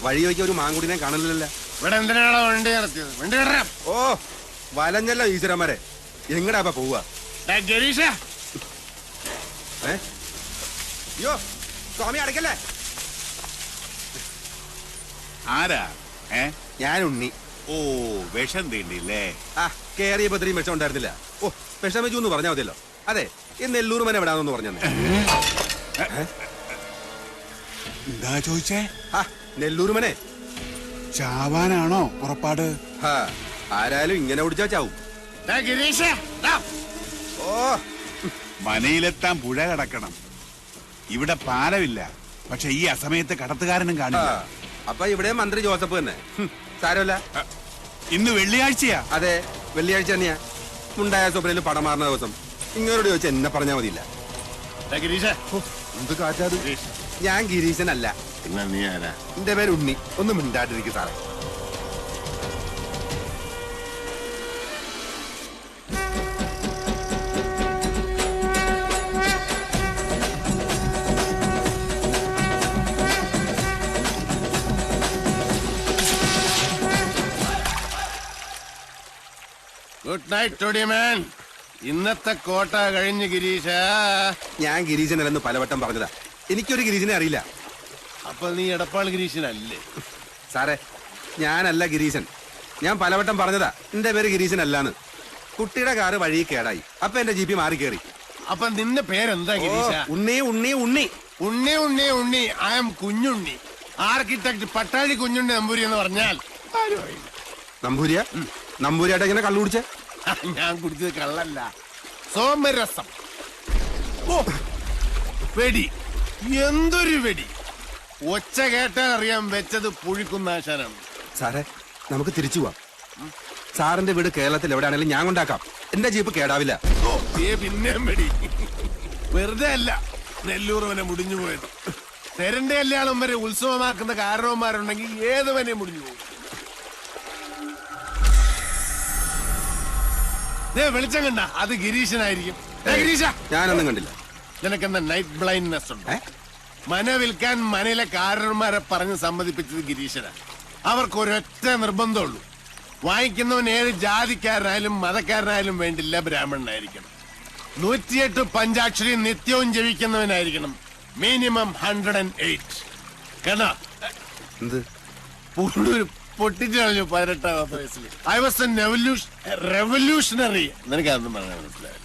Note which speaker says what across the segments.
Speaker 1: വഴി നോക്കിയ ഒരു മാങ്കുടിനെ കാണലില്ലല്ലോ.
Speaker 2: ഇവിടെ എന്തിനാണോ വണ്ടി നടത്തിയത്? വണ്ടി കയറാം.
Speaker 1: ഓ വലഞ്ഞല്ല ഈശ്വരന്മാരെ, എങ്ങടാ പോവാ?
Speaker 2: ഗരീഷ,
Speaker 1: അയ്യോ സ്വാമി അടയ്ക്കല്ലേ.
Speaker 3: ആരാ?
Speaker 1: ഞാൻ ഉണ്ണി.
Speaker 3: ഓ വിഷം തീണ്ടില്ലേ?
Speaker 1: ആ കേറിയപ്പോ ഇത്രയും വിഷം ഉണ്ടായിരുന്നില്ല. ഓ വിഷം വെച്ചു എന്ന് പറഞ്ഞാൽ മതിയല്ലോ. അതെ ഈ നെല്ലൂർ മന എവിടാന്ന് പറഞ്ഞു.
Speaker 3: എന്താ ചോദിച്ചേ?
Speaker 1: ആ നെല്ലൂർ മനെ
Speaker 3: ചാവാനാണോ പുറപ്പാട്?
Speaker 1: ആരായാലും ഇങ്ങനെ ഓടിച്ചാ ചാവും.
Speaker 2: ഗരീഷ,
Speaker 1: ഓ
Speaker 3: മനയിലെത്താൻ പുഴ കടക്കണം. ഇവിടെ പാലമില്ല, പക്ഷെ ഈ അസമയത്ത് കടത്തുകാരനും കാണില്ല.
Speaker 1: അപ്പൊ ഇവിടെ മന്ത്രി ജോസഫ് തന്നെ. സാരമല്ല,
Speaker 3: ഇന്ന് വെള്ളിയാഴ്ചയാ.
Speaker 1: അതെ വെള്ളിയാഴ്ച തന്നെയാ. മുണ്ടായ സ്വപ്നയിൽ പടം മാറുന്ന ദിവസം. ഇങ്ങനോട് ചോദിച്ചാൽ എന്നെ പറഞ്ഞാൽ മതിയില്ല. എന്ത് കാറ്റാത്? ഞാൻ ഗിരീശനല്ല.
Speaker 2: നീ ആരാ?
Speaker 1: എന്റെ പേര് ഉണ്ണി. ഒന്ന് മിണ്ടാണ്ടിരിക്കും സാറേ.
Speaker 2: ഗുഡ് നൈറ്റ് ടോഡിമാൻ. ഇന്നത്തെ കോട്ട കഴിഞ്ഞ് ഗിരീഷ.
Speaker 1: ഞാൻ ഗിരീശനല്ലെന്ന് പലവട്ടം പറഞ്ഞതാ. എനിക്കൊരു ഗിരീശനെ അറിയില്ല.
Speaker 2: അപ്പൊ നീ എടപ്പാൾ ഗിരീശനല്ലേ?
Speaker 1: സാറേ ഞാനല്ല ഗിരീശൻ. ഞാൻ പലവട്ടം പറഞ്ഞതാ എന്റെ പേര് ഗിരീശനല്ലാന്ന്. കുട്ടിയുടെ കാറ് വഴി കേടായി. അപ്പൊ എന്റെ ജീപ്പി മാറി കയറി.
Speaker 2: അപ്പൊ നിന്റെ പേരെന്താ ഗിരീഷ?
Speaker 1: Unni Unni Unni
Speaker 2: Unni Unni Unni. I am Kunjunni. Architect Pattazhi Kunjunni Namboori എന്ന് പറഞ്ഞാൽ
Speaker 1: നമ്പൂരിയ നമ്പൂരിയായിട്ട് ഇങ്ങനെ കള്ളു കുടിച്ചേ?
Speaker 2: ഞാൻ കുടിച്ചത് കള്ളല്ല, സോമരസം. ഓ വെടി, എന്തൊരു വെടി! ഒച്ച കേട്ടാൽ അറിയാൻ വെച്ചത് പുഴിക്കുന്ന ആശാനാണ്.
Speaker 1: സാറേ നമുക്ക് തിരിച്ചു പോവാം. സാറിന്റെ വീട് കേരളത്തിൽ എവിടെയാണെങ്കിലും ഞാൻ കൊണ്ടാക്കാം. എന്റെ ജീപ്പ് കേടാവില്ല.
Speaker 2: പിന്നെയും വെടി. വെറുതെ അല്ല നെല്ലൂർ മുടിഞ്ഞു പോയത്. തെരന്റെ കല്യാണം വരെ ഉത്സവമാക്കുന്ന കാരണവന്മാരുണ്ടെങ്കിൽ ഏതുവനെ മുടിഞ്ഞു പോകും. വെളിച്ചം കണ്ട അത് ഗിരീശനായിരിക്കും. ഗിരീഷ,
Speaker 1: ഞാനൊന്നും കണ്ടില്ല.
Speaker 2: നിനക്കെന്താ നൈറ്റ് ബ്ലൈൻഡ്നെസ് ഉണ്ടോ? മന വിൽക്കാൻ മനയിലെ കാരണന്മാരെ പറഞ്ഞ് സമ്മതിപ്പിച്ചത് ഗിരീശനാണ്. അവർക്ക് ഒരൊറ്റ നിർബന്ധമുള്ളൂ, വാങ്ങിക്കുന്നവൻ ഏത് ജാതിക്കാരനായാലും മതക്കാരനായാലും വേണ്ടില്ല, ബ്രാഹ്മണനായിരിക്കണം. 108 പഞ്ചാക്ഷരി നിത്യവും ജപിക്കുന്നവനായിരിക്കണം. മിനിമം 108. കേട്ടോ?
Speaker 1: എന്ത്
Speaker 2: പൊട്ടിച്ചു കളഞ്ഞു 18ാമത്തെ വയസ്സിൽ. I was A revolutionary. നിനക്ക് അതൊന്നും പറയാൻ മനസ്സിലായി?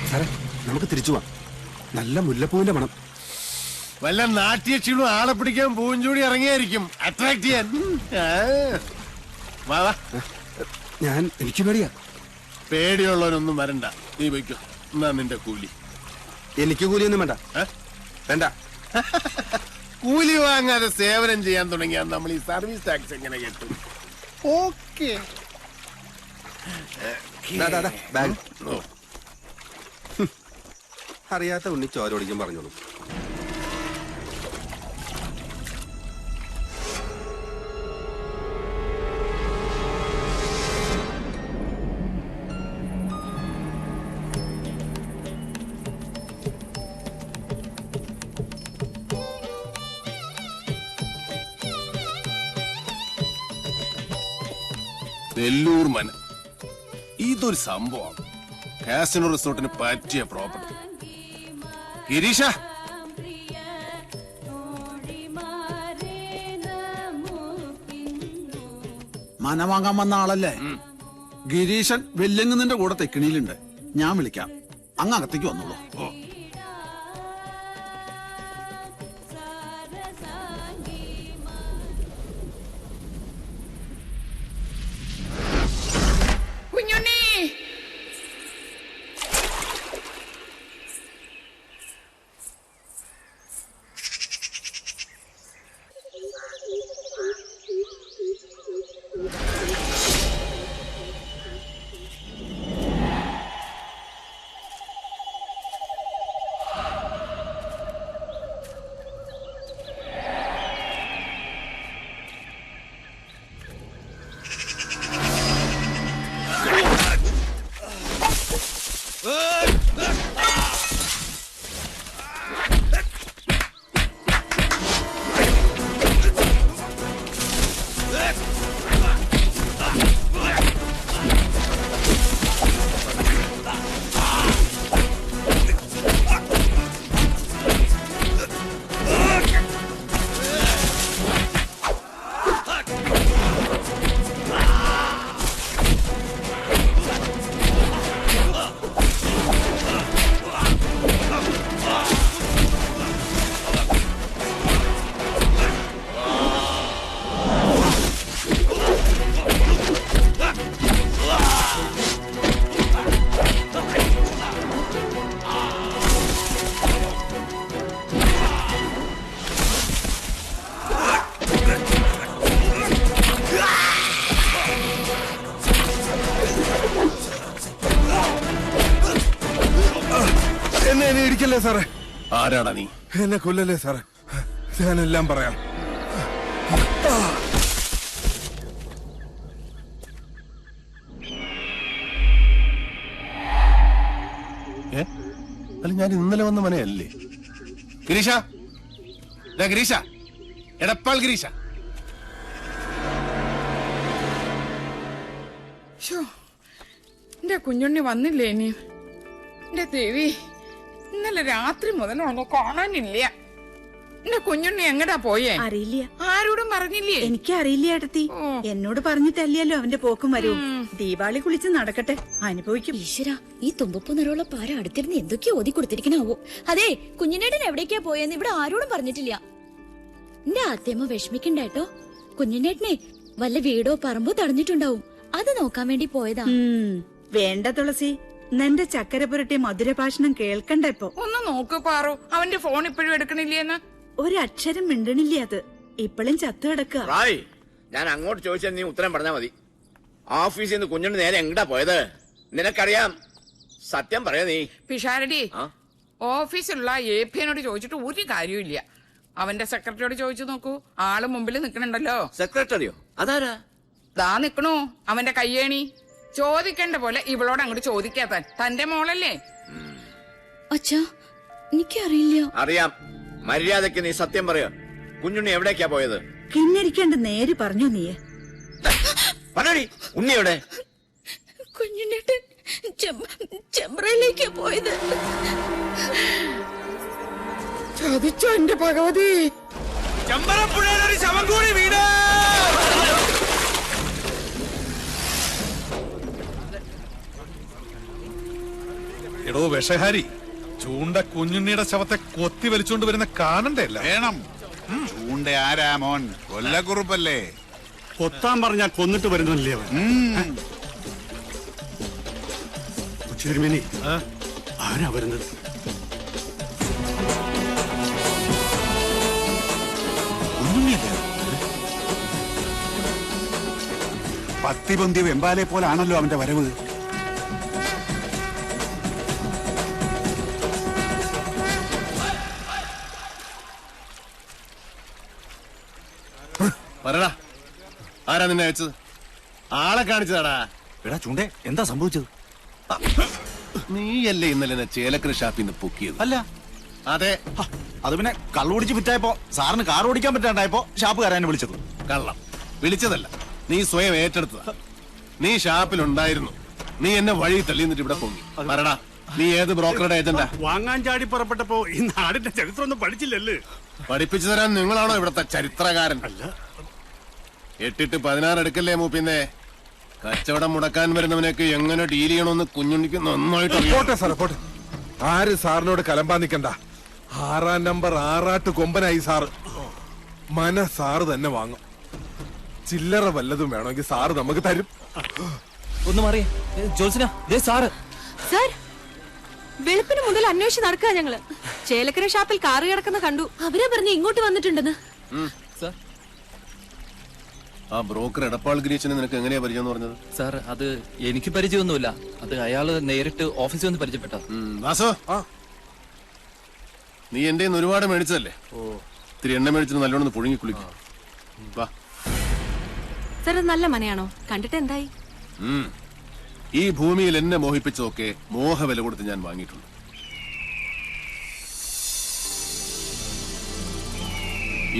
Speaker 1: സാറേ നമുക്ക് തിരിച്ചു പോവാം. നല്ല മുല്ലപ്പൂവിന്റെ മണം.
Speaker 2: വല്ല നാട്യക്ഷീണും ആളെ പിടിക്കാൻ പൂവും ചൂടി ഇറങ്ങിയായിരിക്കും, അട്രാക്ട് ചെയ്യാൻ.
Speaker 1: എനിക്ക് പേടിയാ.
Speaker 2: പേടിയുള്ളവനൊന്നും വരണ്ട, നീ വയ്ക്കോ. എന്നാ നിന്റെ കൂലി.
Speaker 1: എനിക്ക് കൂലിയൊന്നും വേണ്ട. വേണ്ട.
Speaker 2: കൂലി വാങ്ങാതെ സേവനം ചെയ്യാൻ തുടങ്ങിയാൽ നമ്മൾ ഈ സർവീസ് ടാക്സ് എങ്ങനെ കിട്ടും? ഓക്കെ.
Speaker 1: അറിയാത്ത ഉണ്ണി ചോരോടിക്കും പറഞ്ഞോളൂ.
Speaker 2: നെല്ലൂർ മന ഇതൊരു സംഭവം. കാസിനോ റിസോർട്ടിന് പറ്റിയ പ്രോപ്പർട്ടി. ഗിരീഷ,
Speaker 4: മന വാങ്ങാൻ വന്ന ആളല്ലേ? ഗിരീശൻ വെല്ലങ്ങുന്നതിന്റെ കൂടെ തെക്കിണിയിലുണ്ട്. ഞാൻ വിളിക്കാം, അങ്ങ് അകത്തേക്ക് വന്നോളൂ.
Speaker 5: എന്നെ ഇടിക്കല്ലേ സാറേ,
Speaker 2: ആരാടാ നീ?
Speaker 5: എന്നെ കൊല്ലല്ലേ സാറേ, ഞാനെല്ലാം പറയാം.
Speaker 2: അല്ല ഞാൻ ഇന്നലെ വന്ന മനയല്ലേ? ഗിരീഷ, ഗിരീഷ, എടപ്പാൾ ഗിരീഷ.
Speaker 6: എന്റെ കുഞ്ഞുണ്ണി വന്നില്ലേ ഇനി? എന്റെ ദേവി, ഇന്നലെ രാത്രി മുതൽ ഒന്ന് കാണാനില്ല. എന്റെ കുഞ്ഞുണ്ണി എങ്ങടാ പോയേ?
Speaker 7: അറിയില്ല.
Speaker 6: ആരോടും പറഞ്ഞില്ലേ?
Speaker 7: എനിക്കറിയില്ല ഏട്ടത്തി. എന്നോട് പറഞ്ഞിട്ടല്ലല്ലോ അവന്റെ പോക്കും വരവും. ദീപാവലി കുളിച്ച് നടക്കട്ടെ, അനുഭവിക്കും.
Speaker 8: ഈശ്വര, ഈ തുമ്പപ്പൂ നിറമുള്ള പാര അടുത്തിരുന്ന് എന്തൊക്കെയോ ഓതി കൊടുത്തിരിക്കണാവോ. അതെ, കുഞ്ഞിനേട്ടൻ എവിടേക്കാ പോയെന്ന് ഇവിടെ ആരോടും പറഞ്ഞിട്ടില്ല. എന്റെ ആദ്യമ വിഷമിക്കണ്ടേട്ടോ. കുഞ്ഞിനേട്ടനെ വല്ല വീടോ പറമ്പോ തടഞ്ഞിട്ടുണ്ടാവും, അത് നോക്കാൻ വേണ്ടി പോയതാ.
Speaker 7: വേണ്ട തുളസി, നിന്റെ ചക്കര പുരട്ടിയ മധുരഭാഷണം കേൾക്കണ്ട ഇപ്പൊ.
Speaker 6: ഒന്ന് നോക്ക് പാറു, അവന്റെ ഫോൺ ഇപ്പോഴും എടുക്കണില്ലേന്ന്.
Speaker 7: ഒരക്ഷരം മിണ്ടണില്ല. അത് ഇപ്പോഴും ചത്തു കിടക്കുക.
Speaker 9: റായ്, ഞാൻ അങ്ങോട്ട് ചോദിച്ചാൽ നീ ഉത്തരം പറഞ്ഞാ മതി. ഓഫീസിൽ നിന്ന് കുഞ്ഞുണ്ണി നേരെ എങ്ങടാ പോയത്? നിനക്കറിയാം, സത്യം പറയാ നീ.
Speaker 6: പിഷാരടി, ഓഫീസിലുള്ള APനോട് ചോദിച്ചിട്ട് ഒരു കാര്യമില്ല. അവന്റെ സെക്രട്ടറിയോട് ചോദിച്ചു നോക്കൂ, ആള് മുമ്പിൽ നിക്കണുണ്ടല്ലോ.
Speaker 9: സെക്രട്ടറിയോ? അതാരാ?
Speaker 6: ദാ നിക്കണു അവന്റെ കയ്യേണി. ചോദിക്കേണ്ട പോലെ ഇവളോട് അങ്ങോട്ട് ചോദിക്കാത്ത തന്റെ മോളല്ലേ?
Speaker 8: അച്ഛാ, എനിക്കറിയില്ല.
Speaker 9: അറിയാം. മര്യാദക്ക് നീ സത്യം പറയാ. കുഞ്ഞുണ്ണി എവിടേക്കാ പോയത്?
Speaker 7: കിന്നരിക്കേണ്ട നേര് പറഞ്ഞു നീയെ.
Speaker 9: പറയടി, ഉണ്ണി എവിടെ?
Speaker 8: കുഞ്ഞിനേട്ടൻ ചെമ്പ്രയിലേക്കാ പോയത്.
Speaker 6: ചതിച്ചോ എന്റെ ഭഗവതി.
Speaker 1: ചെമ്പറപ്പുഴയിലൊരു ശവം കൂടി വീട്.
Speaker 5: എടോ വിഷഹാരി, ചൂണ്ട കുഞ്ഞുണ്ണിയുടെ ശവത്തെ കൊത്തി വലിച്ചോണ്ട് വരുന്ന കാണണ്ടല്ല.
Speaker 3: വേണം. ചൂണ്ട ആരാ മോൻ? കൊല്ലക്കുറുപ്പല്ലേ?
Speaker 4: കൊത്താൻ പറഞ്ഞാ കൊന്നിട്ട് വരുന്നില്ലേ അവൻ? ഉച്ചിരുമേനി, ആരാ വരുന്നത്?
Speaker 3: പത്തി പൊന്തിയ വെമ്പാലെ പോലാണല്ലോ അവന്റെ വരവ്.
Speaker 2: പറടാ, ആരാ നിന്നെ അയച്ചത്? ആളെ കാണിച്ചതാടാ.
Speaker 10: എടാ ചൂണ്ടേ, എന്താ സംഭവിച്ചത്?
Speaker 2: നീയല്ലേ ഇന്നലെ എന്നെ ചേലക്കര ഷാപ്പിൽ നിന്ന് പൊക്കിയത്?
Speaker 10: അല്ല.
Speaker 2: അതെ.
Speaker 10: അത് പിന്നെ കള്ളുപിടിച്ച് വിറ്റായപ്പോ സാറിന് കാർ ഓടിക്കാൻ പറ്റാണ്ടായപ്പോ ഷാപ്പുകാരനെ വിളിച്ചത്.
Speaker 2: കള്ളം വിളിച്ചതല്ല, നീ സ്വയം ഏറ്റെടുത്തതാ. നീ ഷാപ്പിലുണ്ടായിരുന്നു. നീ എന്നെ വഴി തള്ളി നിന്നിട്ട് ഇവിടെ പൊങ്ങി. പറടാ, നീ ഏത് ബ്രോക്കറുടെ ഏജന്റാ?
Speaker 4: വാങ്ങാൻ ചാടി പുറപ്പെട്ടപ്പോ ഈ നാടിന്റെ ചരിത്രം ഒന്നും പഠിച്ചില്ലല്ലേ?
Speaker 2: പഠിപ്പിച്ചു തരാൻ നിങ്ങളാണോ ഇവിടത്തെ ചരിത്രകാരൻ? അല്ല. 8-16 എടുക്കല്ലേ മൂപ്പിന്നെ. കച്ചവടം മുടക്കാൻ വരുന്നവനൊക്കെ എങ്ങനെ ഡീൽ ചെയ്യണമെന്ന് കുഞ്ഞുണ്ണിക്ക് നന്നായിട്ട്
Speaker 5: പോട്ടെ സാറേ, പോട്ടെ. ആര് സാറിനോട് കലമ്പാൻ നിക്കണ്ട. 6-ാം നമ്പർ ആറാട്ട് കൊമ്പനായി സാറ്. സാറ് തന്നെ വാങ്ങും. ചില്ലറ വല്ലതും വേണമെങ്കിൽ സാറ് നമുക്ക് തരും.
Speaker 10: ഒന്ന് മാറിയേ ജോത്സന, സാറ്.
Speaker 8: സാർ, വെളുപ്പിന് മുതൽ അന്വേഷിച്ച് നടക്കുക ഞങ്ങള്. ചേലക്കര ഷാപ്പിൽ കാറ് കിടക്കുന്ന കണ്ടു. അവരെ പറഞ്ഞ് ഇങ്ങോട്ട് വന്നിട്ടുണ്ടെന്ന്.
Speaker 2: ആ ബ്രോക്കർ എടപ്പാൾ ഗിരീശനെ നിനക്ക് എങ്ങനെയാ പരിചയം എന്ന് പറഞ്ഞത്?
Speaker 10: സാർ, അത് എനിക്ക് പരിചയമൊന്നുമില്ല. അത് അയാള് നേരിട്ട് ഓഫീസിൽ വന്ന് പരിചയപ്പെട്ട.
Speaker 2: വാസോ, നീ എന്റെ ഒരുപാട് മേടിച്ചതല്ലേ? ഇത്തിരി എണ്ണ മേടിച്ചിട്ട് നല്ലോണം പുഴുങ്ങി കുളിക്കും.
Speaker 8: സാർ, നല്ല മനയാണോ? കണ്ടിട്ട് എന്തായി?
Speaker 2: ഈ ഭൂമിയിൽ എന്നെ മോഹിപ്പിച്ചതൊക്കെ മോഹവില കൊടുത്ത് ഞാൻ വാങ്ങിയിട്ടുണ്ട്.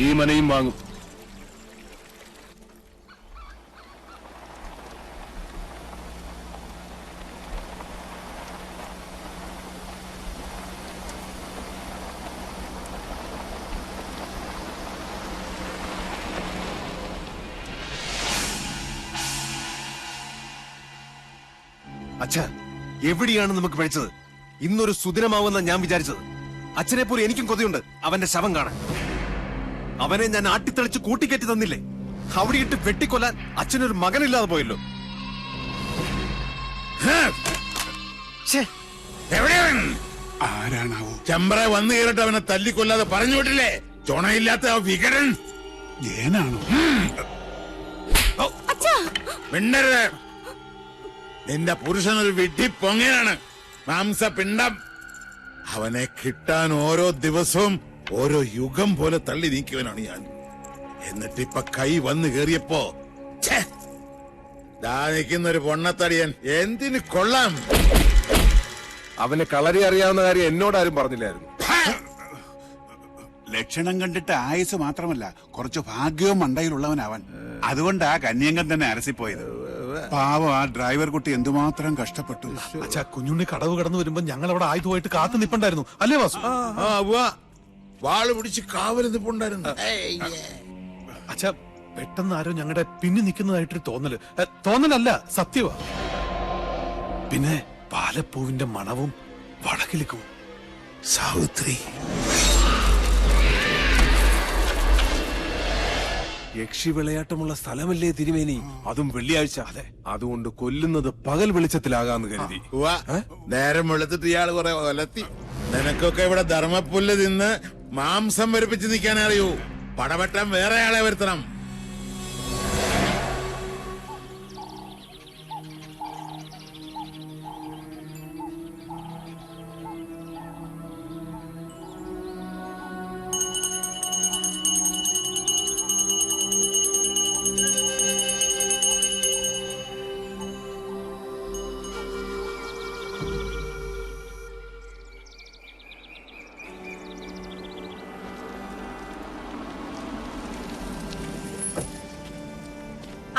Speaker 2: ഈ മനയും വാങ്ങും.
Speaker 5: അച്ഛാ, എവിടെയാണ് നമുക്ക് പഠിച്ചത്? ഇന്നൊരു സുദിനമാവുന്ന ഞാൻ വിചാരിച്ചത്. അച്ഛനെ പോലെ എനിക്കും കൊതിയുണ്ട് അവന്റെ ശവം കാണാൻ. അവനെ ഞാൻ ആട്ടിത്തെളിച്ച് കൂട്ടിക്കയറ്റി തന്നില്ലേ? അവിടെ ഇട്ട് വെട്ടിക്കൊല്ലാൻ അച്ഛനൊരു മകനില്ലാതെ പോയല്ലോ.
Speaker 3: ആരാണാവോ?
Speaker 11: ചെമ്പ്ര വന്നു കയറിട്ട് അവനെ തല്ലിക്കൊല്ലാതെ പറഞ്ഞു വിട്ടില്ലേ? ചുണയില്ലാത്ത ആ വികടൻ
Speaker 3: ജയനാണോ?
Speaker 11: മിണ്ടരുത്. നിന്റെ പുരുഷനൊരു വിഡ്ഢി പൊങ്ങനാണ്. മാംസപിണ്ഡം. അവനെ കിട്ടാൻ ഓരോ ദിവസവും ഓരോ യുഗം പോലെ തള്ളി നീക്കിയവനാണ് ഞാൻ. എന്നിട്ടിപ്പൊ കൈ വന്നു കേറിയപ്പോ ദാ നിൽക്കുന്നൊരു പൊണ്ണത്തടിയൻ എന്തിന് കൊള്ളാം.
Speaker 5: അവനെ കളരി അറിയാവുന്ന കാര്യം എന്നോടാരും പറഞ്ഞില്ലായിരുന്നു.
Speaker 3: ലക്ഷണം കണ്ടിട്ട് ആയുസ് മാത്രമല്ല കുറച്ച് ഭാഗ്യവും മണ്ടയിലുള്ളവനവൻ. അതുകൊണ്ടാ കന്യങ്കൻ തന്നെ അരസിപ്പോയത്. പാവം ആ ഡ്രൈവർ കുട്ടി എന്തുമാത്രം കഷ്ടപ്പെട്ടു.
Speaker 5: അച്ഛാ, കുഞ്ഞുണ്ണി കടവ് കടന്നു വരുമ്പോ ഞങ്ങൾ അവിടെ ആയുധമായിട്ട് കാത്തു നിപ്പുണ്ടായിരുന്നു, അല്ലേ വാസു?
Speaker 11: വാള് പിടിച്ച് കാവല് നിപ്പുണ്ടായിരുന്നു.
Speaker 5: അച്ഛാ, പെട്ടെന്ന് ആരോ ഞങ്ങളുടെ പിന്നി നിൽക്കുന്നതായിട്ടൊരു തോന്നലല്ല, സത്യവാ. പിന്നെ പാലപ്പൂവിന്റെ മണവും വടക്കിലിക്കും.
Speaker 11: സാവിത്രി
Speaker 5: യക്ഷി വിളയാട്ടമുള്ള സ്ഥലമല്ലേ തിരുമേനി? അതും വെള്ളിയാഴ്ച. അതെ, അതുകൊണ്ട് കൊല്ലുന്നത് പകൽ വെളിച്ചത്തിലാകാന്ന് കരുതി.
Speaker 11: നേരം വെളുത്തിട്ട് ഇയാള് കുറെ ഒലത്തി. നിനക്കൊക്കെ ഇവിടെ ധർമ്മപ്പുല്ല് തിന്ന് മാംസം വരിപ്പിച്ച് നിൽക്കാൻ അറിയൂ. പടവട്ടം വേറെ ആളെ വരുത്തണം.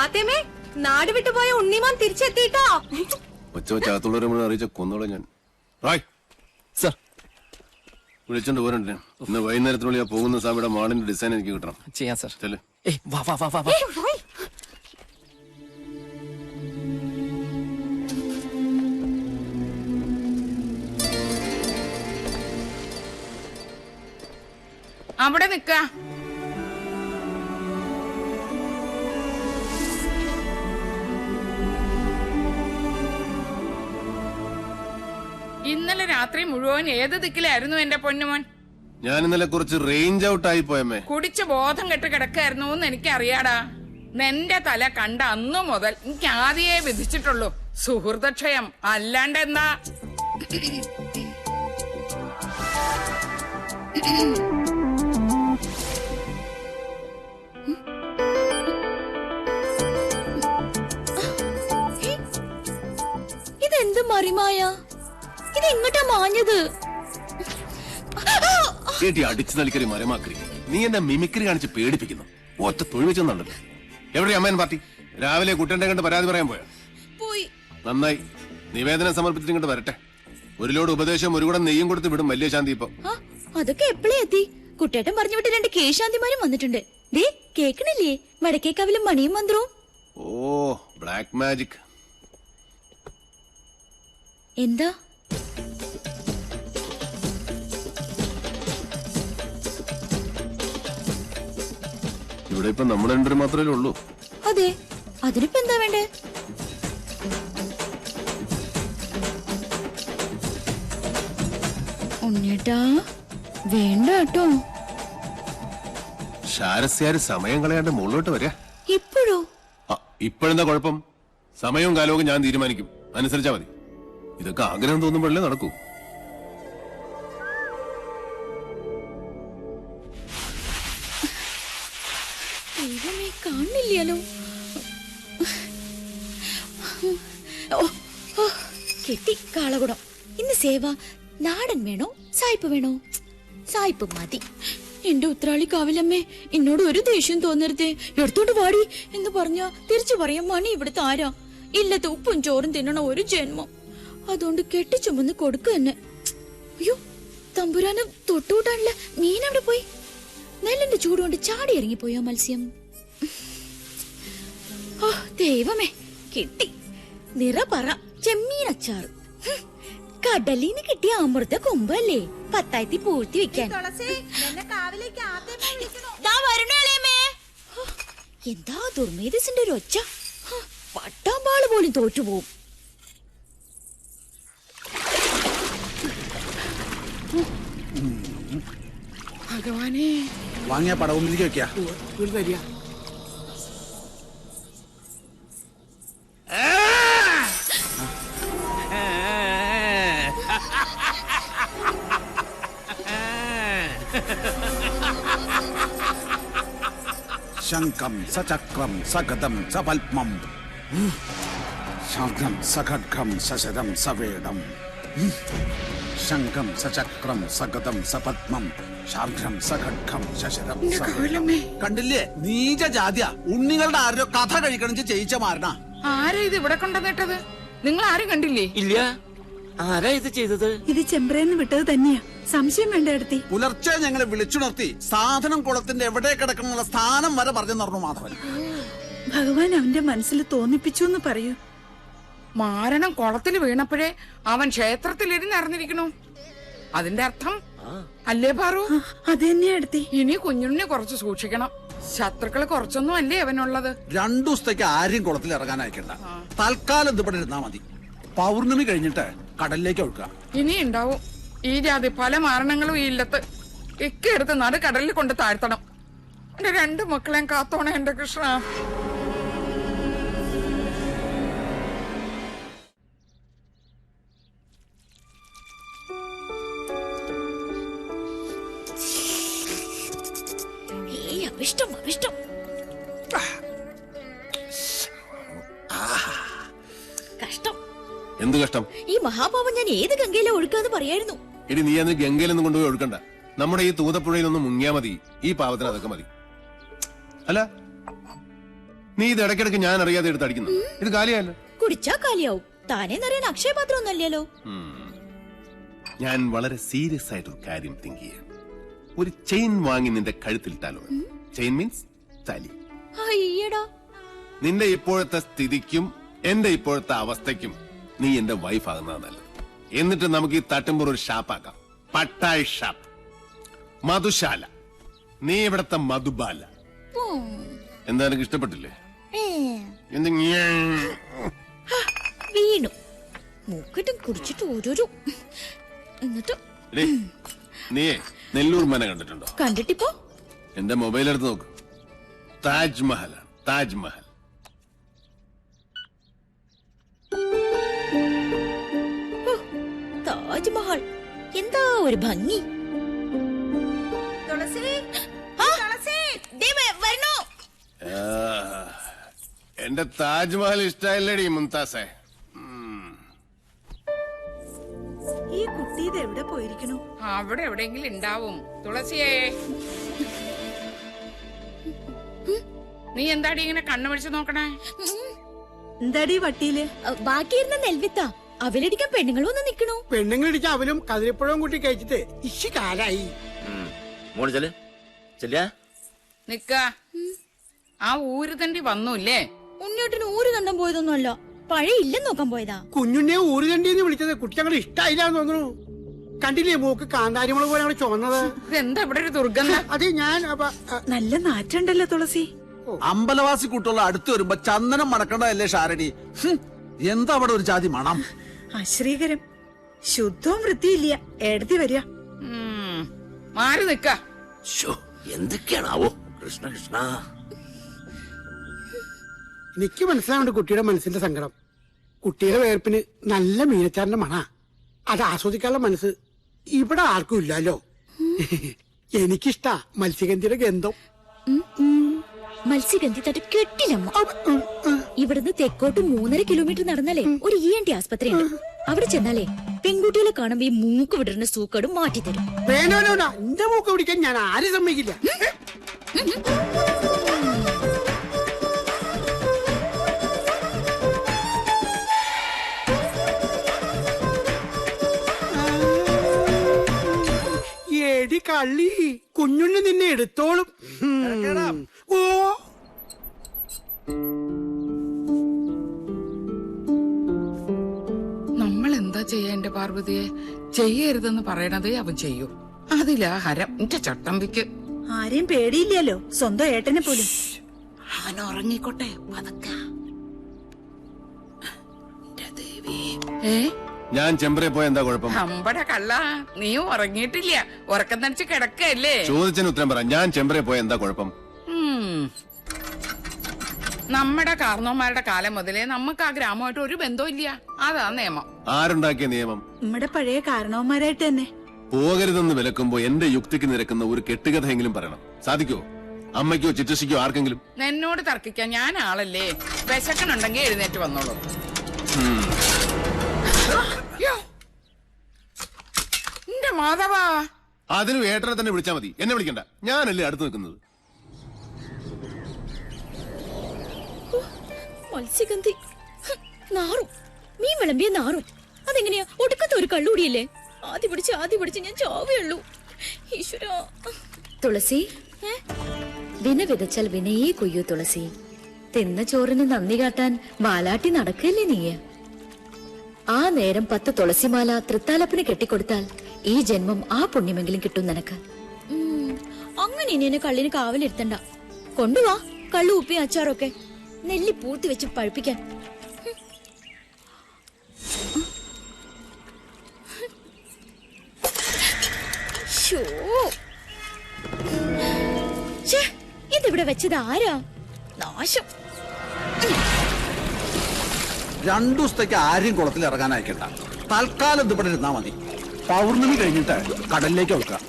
Speaker 12: ആത്തേമേ, നാട് വിട്ടുപോയ ഉണ്ണിമാൻ തിരിച്ചെത്തിട്ടോ.
Speaker 5: ഒച്ചവച്ചകത്തുള്ളവരെ മുഴുവൻ അറിയിച്ച കൊന്നോളെ ഞാൻ.
Speaker 10: സർ,
Speaker 5: വിളിച്ചോണ്ട് പോരണ്ടേ? ഇന്ന് വൈകുന്നേരത്തിനുള്ളിൽ പോകുന്ന സാമിയുടെ മാളിന്റെ ഡിസൈൻ എനിക്ക് കിട്ടണം.
Speaker 10: ചെയ്യാം സർ.
Speaker 5: ചെല്ല്.
Speaker 10: വാ വാ വാ വാ വാ.
Speaker 6: അവിടെ നിക്ക. ഇന്നലെ രാത്രി മുഴുവൻ ഏത് ദിക്കിലായിരുന്നു എന്റെ പൊന്നുമോൻ?
Speaker 5: ഞാൻ ഇന്നലെ കുറച്ച് റേഞ്ച് ഔട്ട് ആയി പോയമ്മേ.
Speaker 6: കുടിച്ച് ബോധം കെട്ട് കിടക്കായിരുന്നു എന്ന് എനിക്കറിയാടാ. നിന്റെ തല കണ്ട അന്നു മുതൽ എനിക്ക് ആദ്യേ വിധിച്ചിട്ടുള്ളൂ സുഹൃതക്ഷയം. അല്ലാണ്ടെന്താ?
Speaker 8: ഇതെന്ത് മറിമായ? ഇതെങ്ങോട്ടാ മാഞ്ഞത്?
Speaker 5: അടിച്ചു നൽകരി മരമാക്കരി. നീ എന്നെ മിമിക്രി കാണിച്ച് പേടിപ്പിക്കുന്നു. ഒറ്റ തൊഴിൽ വെച്ചെന്നുണ്ടല്ലോ. എവിടെ അമ്മയൻ പാർട്ടി? രാവിലെ കുട്ടന്റെ കണ്ട് പരാതി പറയാൻ പോയാ?
Speaker 8: പോയി.
Speaker 5: നന്നായി. നിവേദനം സമർപ്പിച്ചിട്ട് ഇങ്ങോട്ട് വരട്ടെ. ഒരു ലോഡ് ഉപദേശം ഒരു കൂടെ നെയ്യും കൊടുത്ത് വിടും വലിയ ശാന്തി. ഇപ്പൊ
Speaker 8: അതൊക്കെ എപ്പോഴേ എത്തി? കുട്ടേട്ടൻ പറഞ്ഞു വിട്ട് 2 കേശാന്തിമാരും വന്നിട്ടുണ്ട്. ദേ കേക്കണില്ലേ വടക്കേക്കാവിലും മണിയും മന്ത്രവും?
Speaker 5: ഓ, ബ്ലാക്ക് മാജിക്.
Speaker 8: എന്താ?
Speaker 5: ഇവിടെ ഇപ്പൊ നമ്മൾ രണ്ടു മാത്രമേ ഉള്ളൂ.
Speaker 8: അതെ, അതിനിപ്പോ എന്താ വേണ്ടേ? ഉണ്ണേട്ടാ വേണ്ട കേട്ടോ.
Speaker 5: ശാരസ്യാര് സമയം കളയാണ്ട് മുകളിലോട്ട് വരാ.
Speaker 8: ഇപ്പോഴോ?
Speaker 5: ഇപ്പോഴെന്താ കുഴപ്പം? സമയവും കാലവും ഞാൻ തീരുമാനിക്കും, അനുസരിച്ചാ മതി. ഇതൊക്കെ ആഗ്രഹം തോന്നുമ്പോഴല്ലേ നടക്കൂ.
Speaker 8: ദൈവമേ, കാണില്ലല്ലോ. കെട്ടി കാളകുടം. ഇന്ന് സേവ നാടൻ വേണോ സായിപ്പ് വേണോ? സായിപ്പ് മതി. എന്റെ ഉത്രാളി കാവിലമ്മേ, എന്നോട് ഒരു ദേഷ്യം തോന്നരുതേ. എടുത്തോണ്ട് വാടി എന്ന് പറഞ്ഞ തിരിച്ചു പറയാം മണി ഇവിടുത്തെ ആരാ? ഇല്ലത്തെ ഉപ്പും ചോറും തിന്നണ ഒരു ജന്മം. അതുകൊണ്ട് കെട്ടിച്ചുമന്ന് കൊടുക്ക തന്നെ. അയ്യോ, തമ്പുരാന് തൊട്ടുകൂട്ടാനുള്ള മീൻ അവിടെ പോയി. നെല്ലിന്റെ ചൂടുകൊണ്ട് ചാടി ഇറങ്ങിപ്പോയോ മത്സ്യം? ഓ ദൈവമേ, കിട്ടി. നിറപറ ചെമ്മീനച്ചാറ്. കടലിന്ന് കിട്ടിയ അമൃത കൊമ്പല്ലേ, 10 പൂഴ്ത്തി വെക്കാൻ. എന്താ ദുർമേധസിന്റെ ഒരു ഒച്ച. പട്ടാമ്പാള് പോലും തോറ്റുപോകും.
Speaker 6: ഭഗവാനെ,
Speaker 4: വാങ്ങിയ പടവുമ്പിലേക്ക് വെക്കാ. ശംഖം സചക്രം സഗതം സപത്മം ശംഖം സഖഡ്ഗം സശരം സവേദം ശംഖം സചക്രം സഗതം സപത്മം ശാർഘം സഖഡ്ഗം ശശരം സവേദം. കണ്ടില്ലേ, നീച ജാതിയ. ഉണ്ണികളുടെ ആരോ കഥ കഴിക്കണം ചെയ്യിച്ച മാരണ.
Speaker 6: ആരാ ഇത് ഇവിടെ കൊണ്ടുവന്നിട്ടത്? നിങ്ങൾ ആരും കണ്ടില്ലേ?
Speaker 13: ഇല്ല. ആരാ ഇത് ചെയ്തത്?
Speaker 7: ഇത് ചെമ്പ്രേന്ന് വിട്ടത് തന്നെയാ. സംശയം വേണ്ട എടുത്തി.
Speaker 4: പുലർച്ചെ ഞങ്ങളെ വിളിച്ചുണർത്തി സാധനം കുളത്തിന്റെ എവിടെ കിടക്കണമെന്നുള്ള സ്ഥാനം വരെ പറഞ്ഞു തന്നു മാധവൻ.
Speaker 7: ഭഗവാൻ അവന്റെ മനസ്സിൽ തോന്നിപ്പിച്ചു എന്ന് പറയൂ.
Speaker 6: മാരണം കുളത്തിൽ വീണപ്പോഴേ അവൻ ക്ഷേത്രത്തിലിരുന്ന് അറിഞ്ഞിരിക്കണു. അതിന്റെ അർത്ഥം അല്ലേ പാറു?
Speaker 7: അത് തന്നെയാ എടുത്തി.
Speaker 6: ഇനി കുഞ്ഞുണ്ണി കുറച്ച് സൂക്ഷിക്കണം. ശത്രുക്കള് കുറച്ചൊന്നും അല്ലേ അവനുള്ളത്.
Speaker 4: 2 ദിവസത്തേക്ക് ആരും കുളത്തിൽ ഇറങ്ങാൻ അയക്കണ്ട. തൽക്കാലം ഇത് ഇവിടെ ഇരുന്നാ മതി. പൗർണമി കഴിഞ്ഞിട്ട് കടലിലേക്ക് ഒഴുക്കുക.
Speaker 6: ഇനി ഉണ്ടാവും ഈ ജാതി പല മാരണങ്ങളും ഈ ഇല്ലത്ത്. ഇക്കെടുത്ത് നട കടലിൽ കൊണ്ട് താഴ്ത്തണം. എന്റെ 2 മക്കളെയും കാത്തോണേ എന്റെ കൃഷ്ണ.
Speaker 8: അഭിഷ്ടം അഭിഷ്ടം. കഷ്ടം.
Speaker 2: എന്ത് കഷ്ടം?
Speaker 8: ഈ മഹാപാപം ഞാൻ ഏത് ഗംഗയിലെ ഒഴുക്കാന്ന് പറയായിരുന്നു.
Speaker 2: ഇനി നീ അന്ന് ഗംഗയിലൊന്നും കൊണ്ടുപോയി ഒഴുക്കണ്ട. നമ്മുടെ ഈ തൂതപ്പുഴയിലൊന്നും മുങ്ങിയാ മതി. ഈ പാവത്തിന് അതൊക്കെ മതി. അല്ല, നീ ഇത് ഇടയ്ക്കിടയ്ക്ക് ഞാൻ അറിയാതെ എടുത്ത് അടിക്കുന്നു. ഇത് കാലിയല്ല.
Speaker 8: കുടിച്ചാ കാലിയാവും. താനേ നിറയാൻ അക്ഷയപാത്രം ഒന്നല്ലല്ലോ.
Speaker 2: ഞാൻ വളരെ സീരിയസ് ആയിട്ടൊരു കാര്യം തിങ്ക് ചെയ്യാം. ഒരു ചെയിൻ വാങ്ങി നിന്റെ കഴുത്തിലിട്ടാലോ? ചെയിൻ മീൻസ് താലി.
Speaker 8: അയ്യടാ,
Speaker 2: നിന്റെ ഇപ്പോഴത്തെ സ്ഥിതിക്കും എന്റെ ഇപ്പോഴത്തെ അവസ്ഥയ്ക്കും നീ എന്റെ വൈഫ് ആകുന്നതാണ് നല്ലത്. എന്നിട്ട് നമുക്ക് ഈ തട്ടുമ്പോൾ ഒരു ഷാപ്പാക്കാം. പട്ടായി ഷാപ്പ്, മധുശാല. നീ ഇവിടത്തെ മധുബാല. എന്താ എനിക്ക് ഇഷ്ടപ്പെട്ടില്ലേ?
Speaker 8: വീണു മൂക്കിട്ടും കുടിച്ചിട്ട് ഓരോരോ. എന്നിട്ട്
Speaker 2: നീയേ നെല്ലൂർ മന കണ്ടിട്ടുണ്ടോ?
Speaker 8: കണ്ടിട്ടിപ്പോ
Speaker 2: എന്റെ മൊബൈൽ എടുത്ത് നോക്ക്. താജ്മഹൽ, താജ്മഹൽ.
Speaker 8: താജ്മഹൽ എന്താ ഒരു ഭംഗി.
Speaker 2: എന്റെ താജ്മഹൽ ഇഷ്ടമല്ലേടി മുംതാസേ?
Speaker 7: ഈ കുട്ടി ഇത് എവിടെ പോയിരിക്കണു?
Speaker 6: അവിടെ എവിടെയെങ്കിലും ഉണ്ടാവും. തുളസിയേ, നീ എന്താടി ഇങ്ങനെ കണ്ണുപിടിച്ച് നോക്കണേ?
Speaker 7: എന്താടി വട്ടിയില്?
Speaker 8: ബാക്കിയിരുന്ന നെൽവിത്ത അവലടിക്കാൻ പെണ്ണുങ്ങളും ഒന്ന് നിക്കണു.
Speaker 14: പെണ്ണുങ്ങളിടിക്കാൻ അവലും കതിരിപ്പഴവും കൂട്ടി കഴിച്ചിട്ട് ഇശി കാലായി.
Speaker 6: നിക്ക. ആ ഊര് തണ്ടി വന്നൂല്ലേ?
Speaker 8: ഉണ്ണിയോട്ടിന് ഊര് കണ്ടം പോയതൊന്നുമല്ല, പഴയ ഇല്ലെന്ന് നോക്കാൻ പോയതാ.
Speaker 14: കുഞ്ഞുണ്ണിയെ ഊരുകണ്ടിന്ന് വിളിച്ചത് കുട്ടി ഞങ്ങൾ ഇഷ്ടായില്ലാന്ന് തോന്നുന്നു. കണ്ടില്ലേ മൂക്ക് കാന്താരിമുള പോലെ അവിടെ ചുവന്നത്?
Speaker 6: എന്താ ഇവിടെ ഒരു ദുർഗന്ധം?
Speaker 14: അത് ഞാൻ
Speaker 7: നല്ല നാറ്റുണ്ടല്ലോ തുളസി.
Speaker 4: അമ്പലവാസി കൂട്ടുള്ള അടുത്ത് വരുമ്പോ ചന്ദനം മണക്കണ്ടല്ലേ ഷാരണി? എന്താ അവിടെ ഒരു ജാതി മണം?
Speaker 7: അശ്രീകരം. ശുദ്ധവും വൃത്തിയില്ല. എടത്തി വരിക.
Speaker 6: മാറി നിക്ക.
Speaker 9: എന്തൊക്കെയാണാവോ? കൃഷ്ണ കൃഷ്ണ.
Speaker 14: എനിക്ക് മനസ്സിലാവുണ്ട് കുട്ടിയുടെ മനസ്സിന്റെ സങ്കടം. കുട്ടിയുടെ വേർപ്പിന് നല്ല മീനച്ചാറിന്റെ മണ. അത് ആസ്വദിക്കാനുള്ള മനസ്സ് ഇവിടെ ആർക്കും ഇല്ലല്ലോ. എനിക്കിഷ്ടാ മത്സ്യഗന്ധിയുടെ ഗന്ധം.
Speaker 8: മത്സ്യഗന്ധി തട്ട് കെട്ടില്ലമ്മ. ഇവിടുന്ന് തെക്കോട്ട് 3.5 കിലോമീറ്റർ നടന്നാലേ ഒരു ENT ആസ്പത്രി ഉണ്ട്. അവിടെ ചെന്നാലേ പെൺകുട്ടികളെ കാണുമ്പോ ഈ മൂക്ക് വിടരുന്ന സൂക്കടും മാറ്റിത്തരും.
Speaker 14: വേണോ എന്റെ മൂക്ക് പിടിക്കാൻ ഞാൻ ആരും സമ്മതിക്കില്ല. എടി കള്ളി, കുഞ്ഞുണ്ണി നിന്നെ എടുത്തോളും. ഓ
Speaker 6: നമ്മൾ എന്താ ചെയ്യാ എന്റെ പാർവതിയെ? ചെയ്യരുതെന്ന് പറയണതേ അവൻ ചെയ്യൂ. അതിലാ ഹരം എന്റെ ചട്ടമ്പിക്ക്.
Speaker 7: ആരെയും പേടിയില്ലല്ലോ, സ്വന്തം ഏട്ടനെ പോലും.
Speaker 6: അവൻ ഉറങ്ങിക്കോട്ടെ പതുക്കെ.
Speaker 2: ഞാൻ ചെമ്പറെ പോയ എന്താ കുഴപ്പം?
Speaker 6: അമ്പട കള്ള, നീ ഉറങ്ങിയിട്ടില്ല, ഉറക്കം നടിച്ച് കിടക്കല്ലേ?
Speaker 2: ചോദിച്ചതിന് ഉത്തരം പറ. ഞാൻ ചെമ്പറെ പോയ എന്താ കുഴപ്പം?
Speaker 6: നമ്മുടെ കാരണവന്മാരുടെ കാലം മുതലേ നമുക്ക് ആ ഗ്രാമമായിട്ട് ഒരു ബന്ധവും ഇല്ല. അതാ നിയമം.
Speaker 2: ആരുണ്ടാക്കിയ നിയമം?
Speaker 7: നമ്മുടെ പഴയ കാരണവന്മാരായിട്ട് തന്നെ.
Speaker 2: പോകരുതെന്ന് വിലക്കുമ്പോ എന്റെ യുക്തിക്ക് നിരക്കുന്ന ഒരു കെട്ടുകഥയെങ്കിലും പറയണം. സാധിക്കോ? അമ്മയ്ക്കോ ചിറ്റശിക്കോ ആർക്കെങ്കിലും?
Speaker 6: എന്നോട് തർക്കിക്കാൻ ഞാൻ ആളല്ലേ? വിശക്കണുണ്ടെങ്കിൽ എഴുന്നേറ്റ് വന്നോളൂ. എന്റെ മാധവാ,
Speaker 2: അതിന് ഏട്ടനെ തന്നെ വിളിച്ചാ മതി, എന്നെ വിളിക്കണ്ട. ഞാനല്ലേ അടുത്ത് നിൽക്കുന്നത്.
Speaker 8: മത്സ്യഗന്ധി നാറും, മീൻ വിളമ്പിയ നാറും. അതെങ്ങനെയാ? ഒടുക്കത്തെ ഒരു കള്ളുകൂടിയല്ലേ? ആദ്യ പിടിച്ച് ഞാൻ ചാവേയുള്ളൂ. ഈശ്വര. തുളസി, വിന വിതച്ചാൽ വിനയേ കൊയ്യൂ തുളസി. തിന്ന ചോറിന് നന്ദി കാട്ടാൻ വാലാട്ടി നടക്കല്ലേ നീ? ആ നേരം 10 തുളസിമാല തൃത്താലപ്പിന് കെട്ടിക്കൊടുത്താൽ ഈ ജന്മം ആ പുണ്യമെങ്കിലും കിട്ടും നിനക്ക്. അങ്ങനെ ഇനി എന്നെ കള്ളിന് കാവലിരുത്തണ്ട. കൊണ്ടുവാ കള്ളു ഉപ്പി അച്ചാറൊക്കെ, നെല്ലി പൂർത്തി വെച്ച് പഴുപ്പിക്കാൻ. ഇതിവിടെ വെച്ചത് ആരാ? നാശം.
Speaker 4: 2 ദിവസത്തേക്ക് ആരെയും കുളത്തിൽ ഇറങ്ങാൻ അയക്കണ്ട. തൽക്കാലം ഇത് ഇവിടെ ഇരുന്നാ മതി. പൗർണമി കഴിഞ്ഞിട്ട് കടലിലേക്ക് വെക്കാം.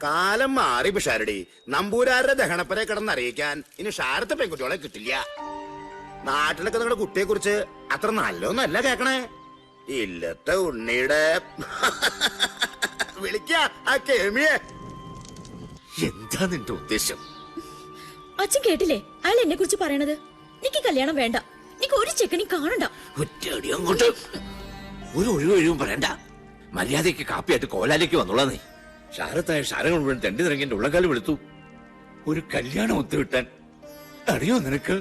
Speaker 9: കാലം മാറി പിഷാരടി. നമ്പൂരാരുടെ ദഹനപ്പരെ കിടന്നറിയിക്കാൻ ഇനി ഷാരത്തെ പെൺകുട്ടികളെ കിട്ടില്ല. നാട്ടിലൊക്കെ നിങ്ങളുടെ കുട്ടിയെ കുറിച്ച് അത്ര നല്ലൊന്നല്ല കേക്കണേ. ഇല്ലത്തെ ഉണ്ണിയുടെ വിളിക്ക ആ കേമിയെ. എന്താ നിന്റെ ഉദ്ദേശം?
Speaker 8: അച്ഛൻ കേട്ടില്ലേ അയാൾ എന്നെ കുറിച്ച് പറയണത്? നിക്ക് കല്യാണം വേണ്ട, നിക്ക് ഒരു ചെക്കനി കാണണ്ട.
Speaker 9: ഒറ്റടി അങ്ങോട്ട്. ഒരു ഒഴിവും പറയണ്ട. മര്യാദയ്ക്ക് കാപ്പിയായിട്ട് കോലാലേക്ക് വന്നോളാ നീ. ഷാരത്തായ ഷാരങ്ങൾ മുഴുവൻ തെണ്ടി നിറങ്ങി എന്റെ ഉള്ളക്കാലം എടുത്തു. ഒരു കല്യാണം ഒത്തുവിട്ടാൻ അറിയോ നിനക്ക്?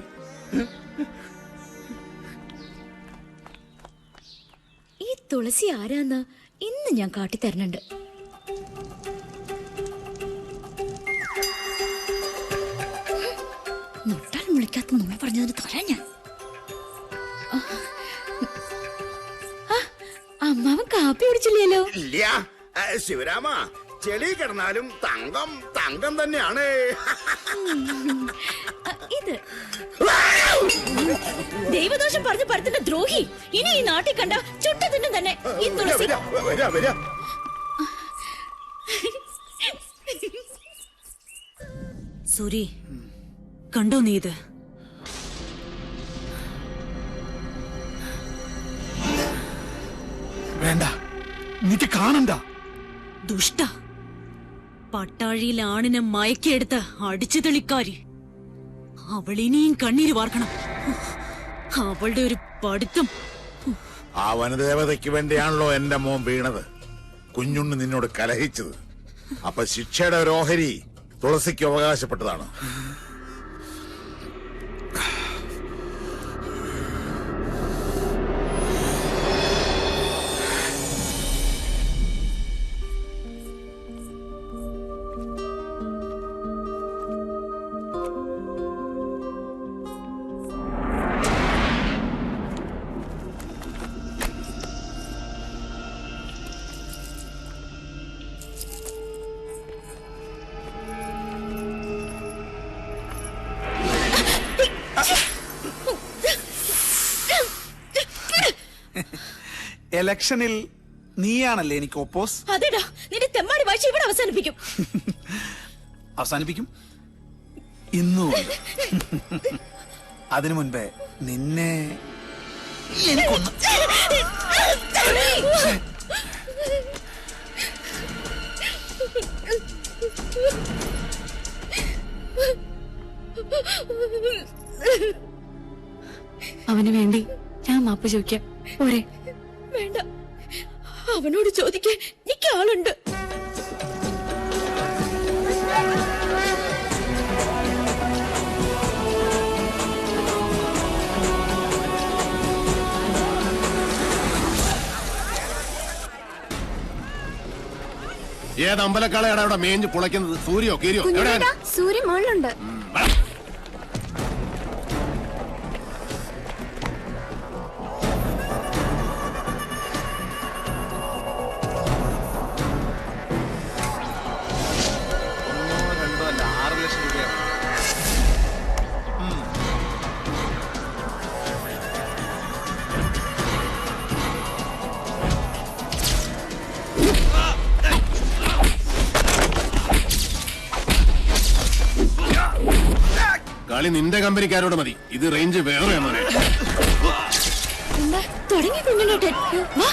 Speaker 8: ഈ തുളസി ആരാന്ന് ഇന്ന് ഞാൻ കാട്ടിത്തരണുണ്ട്. മുട്ടാൽ മുളിക്കാത്ത നുണ പറഞ്ഞതിന് തരാൻ ഞാൻ. അമ്മാവൻ കാപ്പി കുടിച്ചില്ലല്ലോ?
Speaker 9: ഇല്ല ശിവരാമ, ചെളി കിടന്നാലും തങ്കം തങ്കം തന്നെയാണ്.
Speaker 8: ഇത് ദൈവദോഷം പറഞ്ഞ് പരത്തിന്റെ ദ്രോഹി. ഇനി ഈ നാട്ടിൽ കണ്ട ചുട്ടതിന് തന്നെ ഈ തുളസി.
Speaker 15: സൂരി, കണ്ടോ നീ ഇത്?
Speaker 4: വേണ്ട, എനിക്ക് കാണണ്ട.
Speaker 15: ദുഷ്ട, പട്ടാഴിയിൽ ആണിനെ മയക്കിയെടുത്ത് അടിച്ചു തെളിക്കാരി. അവളിനിയും കണ്ണീര് വാർക്കണം. അവളുടെ ഒരു പഠിത്തം.
Speaker 11: ആ വനദേവതയ്ക്ക് വേണ്ടിയാണല്ലോ എന്റെ മോൻ വീണത്. കുഞ്ഞുണ്ണി നിന്നോട് കലഹിച്ചത്. അപ്പൊ ശിക്ഷയുടെ ഒരു ഓഹരി തുളസിക്ക് അവകാശപ്പെട്ടതാണ്.
Speaker 4: ഇലക്ഷനിൽ നീയാണല്ലേ എനിക്ക് ഒപ്പോസ്?
Speaker 8: അതെടാ, നിന്റെ തെമ്മാടി വാശി ഇവിടെ അവസാനിപ്പിക്കും.
Speaker 4: അവസാനിപ്പിക്കും? ഇന്നും ഉണ്ട്. അതിനു മുൻപേ നിന്നെ എനിക്കൊന്ന്
Speaker 16: അവന് വേണ്ടി ഞാൻ മാപ്പ് ചോദിക്കാം പോരെ?
Speaker 8: വേണ്ട, അവനോട് ചോദിക്കാൻ എനിക്ക് ആളുണ്ട്.
Speaker 2: ഏത് അമ്പലക്കാളയാണ് അവിടെ മേഞ്ഞ് പുളയ്ക്കുന്നത്? സൂര്യോ കീരിയോ?
Speaker 12: സൂര്യൻ മുകളിലുണ്ട്.
Speaker 2: കളി നിന്റെ കമ്പനിക്കാരോട് മതി. ഇത് റേഞ്ച് വേറെ മോനെ.
Speaker 8: എന്താ തുടങ്ങി കുഞ്ഞുണ്ണേട്ടൻ? വാ.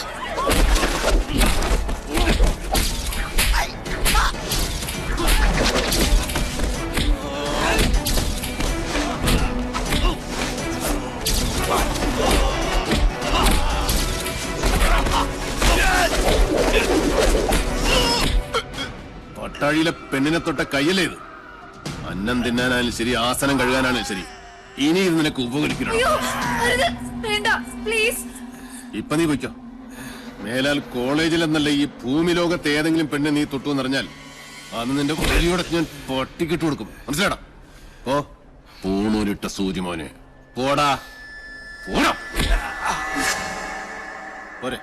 Speaker 2: പട്ടാഴിയിലെ പെണ്ണിനെ തൊട്ട കയ്യല്ലേ ഇത്? അന്നം തിന്നാനാലും ശരി, ആസനം കഴുകാനാലും ശരി, ഇനി ഇത് നിനക്ക് ഉപകരിക്കണം. ഇപ്പൊ നീ പൊയ്ക്കോ. മേലാൽ കോളേജിൽ എന്നല്ല ഈ ഭൂമി ലോകത്ത് ഏതെങ്കിലും പെണ്ണ് നീ തൊട്ടു എന്നറിഞ്ഞാൽ അന്ന് നിന്റെ കൊലയോടെ ഞാൻ പട്ടിക്കിട്ട് കൊടുക്കും. മനസ്സിലാടാ? ഓ പൂണൂരിട്ട സൂര്യമോനെ, പോടാ പോടാ പോരെ.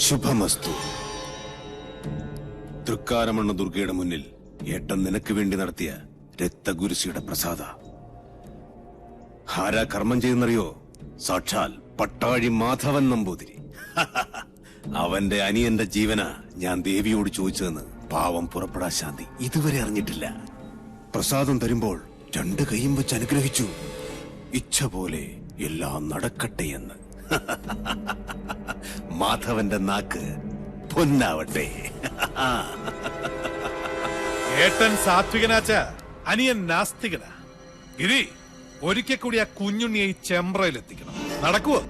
Speaker 1: ശുഭമസ്തു. തൃക്കാരമണ്ണ ദുർഗയുടെ മുന്നിൽ ഏട്ടൻ നിനക്ക് വേണ്ടി നടത്തിയ രക്തഗുരുസിയുടെ പ്രസാദ. ആരാ കർമ്മം ചെയ്യുന്നറിയോ? സാക്ഷാൽ പട്ടാഴി മാധവൻ നമ്പൂതിരി. അവന്റെ അനിയന്റെ ജീവന ഞാൻ ദേവിയോട് ചോദിച്ചതെന്ന് പാവം പുറപ്പെടാ ശാന്തി ഇതുവരെ അറിഞ്ഞിട്ടില്ല. പ്രസാദം തരുമ്പോൾ 2 കൈയും വെച്ച് അനുഗ്രഹിച്ചു. ഇച്ഛ പോലെ എല്ലാം നടക്കട്ടെ എന്ന്. മാധവന്റെ നാക്ക് പൊന്നാവട്ടെ.
Speaker 17: ഏട്ടൻ സാത്വികനാച്ച, അനിയൻ നാസ്തികനാ. ഗിരി, ഒരിക്കൽ കൂടി ആ കുഞ്ഞുണ്ണിയെ ഈ ചെമ്പ്രയിലെത്തിക്കണം. നടക്കുവോ?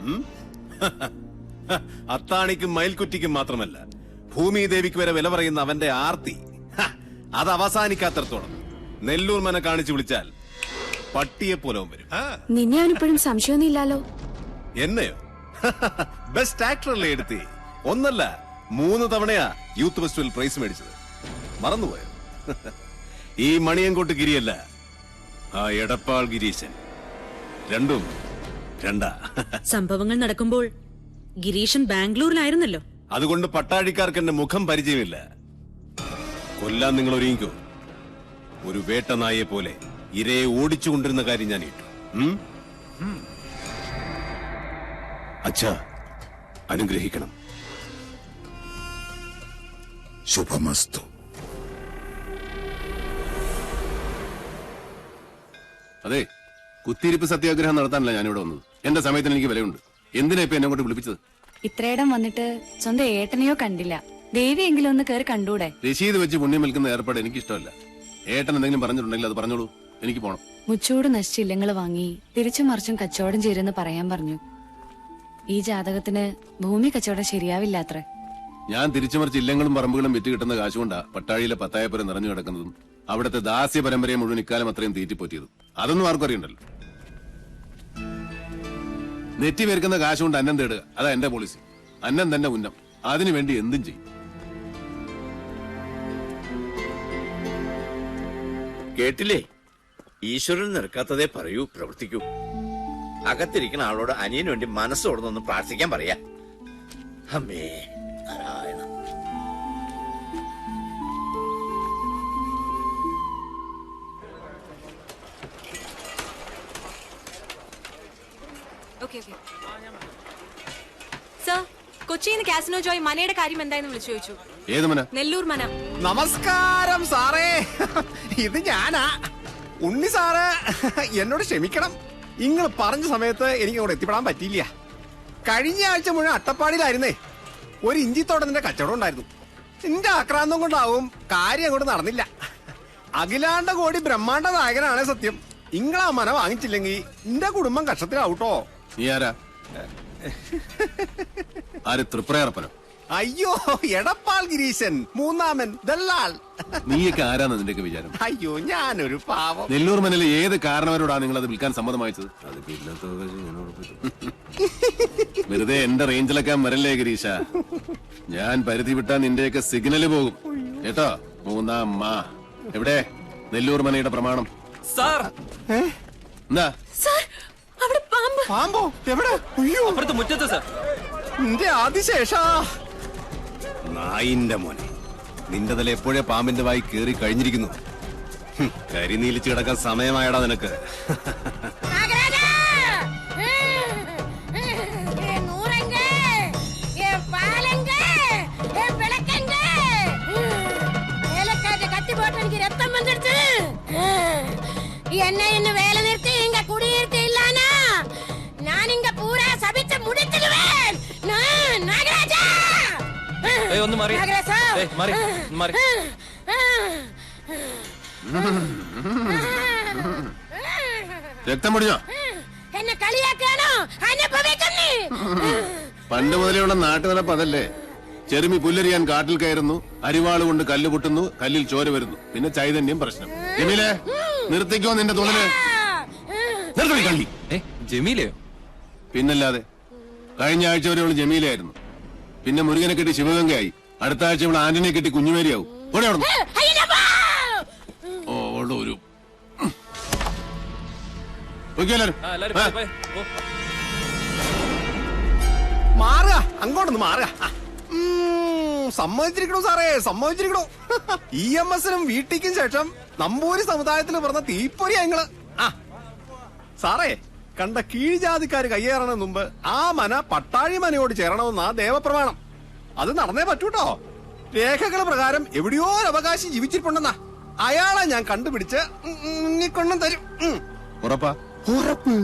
Speaker 1: അത്താണിക്കും മയിൽക്കുറ്റിക്കും മാത്രമല്ല, ഭൂമി ദേവിക്ക് വരെ വില പറയുന്ന അവന്റെ ആർത്തി അത് അവസാനിക്കാത്തടത്തോളം നെല്ലൂർ മന കാണിച്ചു വിളിച്ചാൽ പട്ടിയെ പോലെ വരും.
Speaker 16: നിന്നെ അവനിപ്പോഴും സംശയമൊന്നും ഇല്ലാലോ?
Speaker 1: എന്നെയോ? ബെസ്റ്റ് ആക്ടറല്ലേ എടുത്തി? ഒന്നല്ല 3 തവണയാ യൂത്ത് ഫെസ്റ്റിവൽ പ്രൈസ് മേടിച്ചത്. മറന്നുപോയോ? ഈ മണിയൻകോട്ട് ഗിരിയല്ല, ആ എടപ്പാൾ ഗിരീശൻ. രണ്ടും രണ്ടാ.
Speaker 15: സംഭവങ്ങൾ നടക്കുമ്പോൾ ഗിരീശൻ ബാംഗ്ലൂരിലായിരുന്നല്ലോ.
Speaker 1: അതുകൊണ്ട് പട്ടാഴിക്കാർക്ക് എന്റെ മുഖം പരിചയമില്ല. കൊല്ലാൻ നിങ്ങൾ ഒരുങ്ങിക്കോ. ഒരു വേട്ടനായെ പോലെ ഇരയെ ഓടിച്ചുകൊണ്ടിരുന്ന കാര്യം ഞാൻ ഇട്ടു. അച്ഛാ, അനുഗ്രഹിക്കണം.
Speaker 11: ശുഭമസ്തു.
Speaker 2: അതെ, കുത്തിയിരിപ്പ് സത്യാഗ്രഹം നടത്താനല്ല ഞാനിവിടെ വന്നത്. എന്റെ സമയത്തിന് എനിക്ക് വിലയുണ്ട്. എന്തിനാ ഇപ്പൊ എന്നെ കൊണ്ട് വിളിപ്പിച്ചത്?
Speaker 16: ഇത്രയിടം വന്നിട്ട് സ്വന്തം ഏട്ടനെയോ കണ്ടില്ല. ദേവിയെങ്കിലും ഒന്ന് കയറി കണ്ടൂടെ?
Speaker 2: രശീത് വെച്ച് പുണ്യം വിൽക്കുന്ന ഏർപ്പാട് എനിക്ക് ഇഷ്ടമല്ല. ഏട്ടൻ എന്തെങ്കിലും പറഞ്ഞിട്ടുണ്ടെങ്കിൽ അത് പറഞ്ഞോളൂ. എനിക്ക് പോണം.
Speaker 16: മുച്ചൂട് നശിച്ച ഇല്ലങ്ങൾ വാങ്ങി തിരിച്ചും മറിച്ചും കച്ചവടം ചെയ്തെന്ന് പറയാൻ പറഞ്ഞു. ഈ ജാതകത്തിന് ഭൂമി കച്ചവടം ശരിയാവില്ലാത്രേ.
Speaker 2: ഞാൻ തിരിച്ചുമറിച്ച് ഇല്ലങ്ങളും പറമ്പുകളും വിറ്റ് കിട്ടുന്ന കാശുകൊണ്ടാ പട്ടാഴിയിലെ പത്തായപ്പുരം നിറഞ്ഞു കിടക്കുന്നതും അവിടുത്തെ ദാസ്യ പരമ്പരയെ മുഴുവൻ ഇക്കാലം അത്രയും തീറ്റിപ്പോറ്റിയതും. അതൊന്നും ആർക്കും അറിയണ്ടല്ലോ. നെറ്റി പേർക്കുന്ന കാശുകൊണ്ട് അന്നം തേടുക, അതാ എന്റെ പോളിസി. അന്നം തന്നെ ഉന്നം. അതിനുവേണ്ടി എന്തും ചെയ്യും.
Speaker 9: കേട്ടില്ലേ? ഈശ്വരൻ നിൽക്കാത്തതേ പറയൂ, പ്രവർത്തിക്കൂ. അകത്തിരിക്കുന്ന ആളോട് അനിയന് വേണ്ടി മനസ്സോടൊന്നൊന്ന് പ്രാർത്ഥിക്കാൻ പറയാ. അമ്മേ നാരായണ.
Speaker 12: സർ, കൊച്ചിയിൽ നിന്ന് കാസിനോ ജോയ് മനയുടെ കാര്യം എന്തായെന്ന് വിളിച്ചു ചോദിച്ചു.
Speaker 2: ഏത് മന?
Speaker 12: നെല്ലൂർ മന.
Speaker 5: നമസ്കാരം സാറേ, ഇത് ഞാനാ ഉണ്ണി സാറ്. എന്നോട് ക്ഷമിക്കണം, നിങ്ങൾ പറഞ്ഞ സമയത്ത് എനിക്ക് അങ്ങോട്ട് എത്തിപ്പെടാൻ പറ്റിയില്ല. കഴിഞ്ഞ ആഴ്ച മുഴുവൻ അട്ടപ്പാടിയിലായിരുന്നേ. ഒരു ഇഞ്ചിത്തോട്ടത്തിന്റെ കച്ചവടം ഉണ്ടായിരുന്നു. എന്റെ ആക്രാന്തം കൊണ്ടാവും കാര്യം അങ്ങോട്ട് നടന്നില്ല. അഖിലാണ്ട കോടി ബ്രഹ്മാണ്ട നായകനാണ് സത്യം. നിങ്ങളാ മന വാങ്ങിച്ചില്ലെങ്കിൽ എന്റെ കുടുംബം കഷ്ടത്തിലാവൂട്ടോ.
Speaker 2: നീ ആരാ? ആര്? തൃപ്രയർപ്പനോ?
Speaker 5: അയ്യോ, എടപ്പാൾ ഗിരീശൻ, മൂന്നാമൻ ദല്ലാൾ.
Speaker 2: നീയൊക്കെ ആരാന്ന് നിന്റെയൊക്കെ വിചാരം?
Speaker 5: അയ്യോ, ഞാനൊരു പാവം.
Speaker 2: നെല്ലൂർ മനയിലെ ഏത് കാരണവരോടാ നിങ്ങൾ അത് വിൽക്കാൻ സമ്മതമായത്? അത് വെറുതെ എന്റെ റേഞ്ചിലൊക്കെ വരല്ലേ ഗിരീശ. ഞാൻ പരിധി വിട്ടാ നിന്റെയൊക്കെ സിഗ്നല് പോകും കേട്ടോ. മൂന്നാം മാ എവിടെ? നെല്ലൂർ മനയുടെ പ്രമാണം.
Speaker 13: സാർ
Speaker 2: എന്താ?
Speaker 5: പാമ്പോ? എവിടെ? അയ്യോ,
Speaker 13: അപ്പുറത്ത് മുറ്റത്ത് സാർ.
Speaker 5: നിന്റെ ആദിശേഷാ.
Speaker 1: നായിന്റെ മോനെ, നിന്റെ തല എപ്പോഴേ പാമ്പിന്റെ വായി കേറി കഴിഞ്ഞിരിക്കുന്നു. കരിനീലിച്ച് കിടക്കാൻ സമയമായടാ നിനക്ക്.
Speaker 18: என்ன இன்னும் வேலை நிறுத்தி இங்க குடியிருத்து இல்லானா நான் இங்க பூரா சபிச்சு முடிச்சிடுவேன். நாகராஜா,
Speaker 13: ഒന്ന് മാറി. മാറി മാറി.
Speaker 2: രക്തം പൊടിഞ്ഞോ?
Speaker 18: എന്നെ കളിയാക്കാണോ? അനുഭവിക്കുന്നേ.
Speaker 2: പണ്ട് മുതലുള്ള നാട്ടുനടപ്പ് അതല്ലേ. ചെറുമി പുല്ലരിയാൻ കാട്ടിൽ കയറുന്നു, അരിവാള് കൊണ്ട് കല്ല് പൊട്ടുന്നു, കല്ലിൽ ചോര വരുന്നു, പിന്നെ ചൈതന്യം പ്രശ്നം. ജമീലെ, നിർത്തിക്കോ നിന്റെ തുള്ളല്. കള്ളി.
Speaker 13: ജമീലയോ?
Speaker 2: പിന്നല്ലാതെ. കഴിഞ്ഞ ആഴ്ച വരെ അവള് ജമീലയായിരുന്നു. പിന്നെ മുരുകനെ കെട്ടി ശിവഗംഗയായി. അടുത്ത ആഴ്ച ഇവിടെ ആന്റണിയെ കെട്ടി കുഞ്ഞുമേരിയാവും. ഓടെ അവിടെ ഒരു
Speaker 5: മാറുക, അങ്ങോട്ടൊന്ന് മാറുക. സമ്മതിച്ചിരിക്കണു സാറേ, സമ്മതിച്ചിരിക്കണു. EMS-നും വീട്ടിക്കും ശേഷം നമ്പൂരി സമുദായത്തിൽ പറഞ്ഞ തീപ്പൊരി ഞങ്ങള്. സാറേ, കണ്ട കീഴ്ജാതിക്കാര് കയ്യേറണ മുമ്പ് ആ മന പട്ടാഴി മനയോട് ചേരണമെന്നാ ദേവപ്രമാണം. അത് നടന്നേ പറ്റൂട്ടോ. രേഖകൾ പ്രകാരം എവിടെയോ ഒരു അവകാശി ജീവിച്ചിട്ടുണ്ടെന്നാ. അയാളെ ഞാൻ കണ്ടുപിടിച്ച് കൊണ്ടും തരും.
Speaker 2: ഉറപ്പാ?
Speaker 5: ഉറപ്പ്.